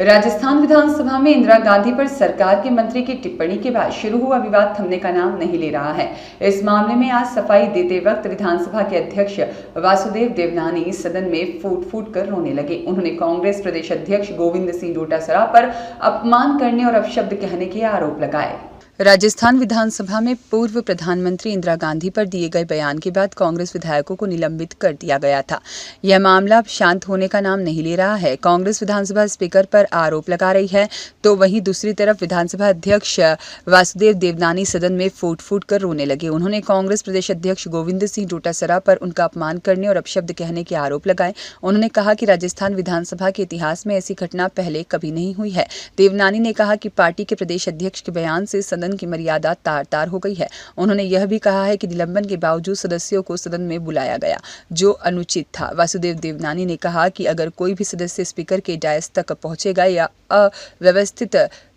राजस्थान विधानसभा में इंदिरा गांधी पर सरकार के मंत्री की टिप्पणी के बाद शुरू हुआ विवाद थमने का नाम नहीं ले रहा है। इस मामले में आज सफाई देते वक्त विधानसभा के अध्यक्ष वासुदेव देवनानी सदन में फूट फूट कर रोने लगे। उन्होंने कांग्रेस प्रदेश अध्यक्ष गोविंद सिंह डोटासरा पर अपमान करने और अपशब्द कहने के आरोप लगाए। राजस्थान विधानसभा में पूर्व प्रधानमंत्री इंदिरा गांधी पर दिए गए बयान के बाद कांग्रेस विधायकों को निलंबित कर दिया गया था। यह मामला अब शांत होने का नाम नहीं ले रहा है। कांग्रेस विधानसभा स्पीकर पर आरोप लगा रही है, तो वहीं दूसरी तरफ विधानसभा अध्यक्ष वासुदेव देवनानी सदन में फूट फूट कर रोने लगे। उन्होंने कांग्रेस प्रदेश अध्यक्ष गोविंद सिंह डोटासरा पर उनका अपमान करने और अपशब्द कहने के आरोप लगाए। उन्होंने कहा कि राजस्थान विधानसभा के इतिहास में ऐसी घटना पहले कभी नहीं हुई है। देवनानी ने कहा कि पार्टी के प्रदेश अध्यक्ष के बयान से सदन की मर्यादा तार तार हो गई है। उन्होंने यह भी कहा है कि निलंबन के बावजूद सदस्यों को सदन में बुलाया गया, जो अनुचित था। वासुदेव देवनानी ने कहा कि अगर कोई भी सदस्य स्पीकर के डायस तक पहुंचेगा या अव्यवस्थित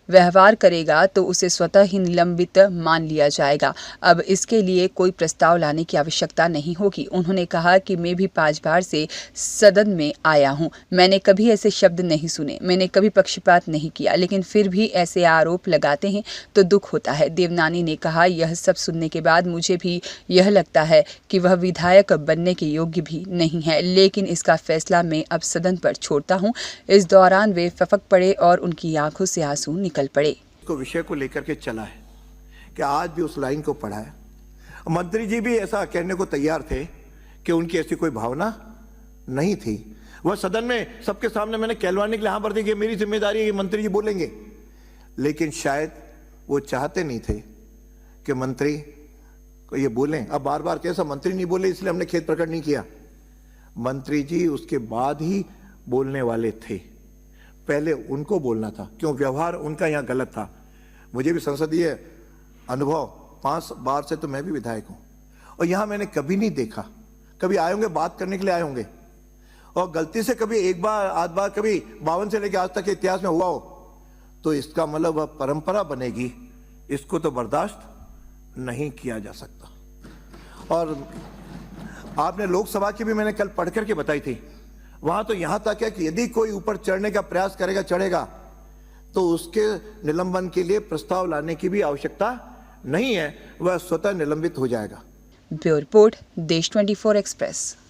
व्यवहार करेगा तो उसे स्वतः ही निलंबित मान लिया जाएगा। अब इसके लिए कोई प्रस्ताव लाने की आवश्यकता नहीं होगी। उन्होंने कहा कि मैं भी 5 बार से सदन में आया हूं, मैंने कभी ऐसे शब्द नहीं सुने, मैंने कभी पक्षपात नहीं किया, लेकिन फिर भी ऐसे आरोप लगाते हैं तो दुख होता है। देवनानी ने कहा, यह सब सुनने के बाद मुझे भी यह लगता है कि वह विधायक बनने के योग्य भी नहीं है, लेकिन इसका फैसला मैं अब सदन पर छोड़ता हूं। इस दौरान वे फपक पड़े और उनकी आंखों से आंसू निकल पड़े। को विषय को लेकर के चला है कि आज भी उस लाइन को पढ़ा है। मंत्री जी भी ऐसा कहने को तैयार थे कि उनकी ऐसी कोई भावना नहीं थी। वह सदन में सबके सामने मैंने कहलवाने के लिए हाँ भर दी कि मेरी जिम्मेदारी है, ये मंत्री जी बोलेंगे, लेकिन शायद वो चाहते नहीं थे कि मंत्री को ये बोलें। अब बार बार कैसा मंत्री नहीं बोले इसलिए हमने खेद प्रकट नहीं किया। मंत्री जी उसके बाद ही बोलने वाले थे, पहले उनको बोलना था, क्यों व्यवहार उनका यहां गलत था। मुझे भी संसदीय अनुभव 5 बार से, तो मैं भी विधायक हूं और यहां मैंने कभी नहीं देखा, कभी आए होंगे बात करने के लिए आए होंगे और गलती से कभी एक बार आध बार कभी 52 से लेकर आज तक के इतिहास में हुआ हो तो इसका मतलब वह परंपरा बनेगी, इसको तो बर्दाश्त नहीं किया जा सकता। और आपने लोकसभा की भी मैंने कल पढ़ करके बताई थी, वहां तो यहां तक है कि यदि कोई ऊपर चढ़ने का प्रयास करेगा, चढ़ेगा, तो उसके निलंबन के लिए प्रस्ताव लाने की भी आवश्यकता नहीं है, वह स्वतः निलंबित हो जाएगा। ब्यूरो रिपोर्ट, देश 24 एक्सप्रेस।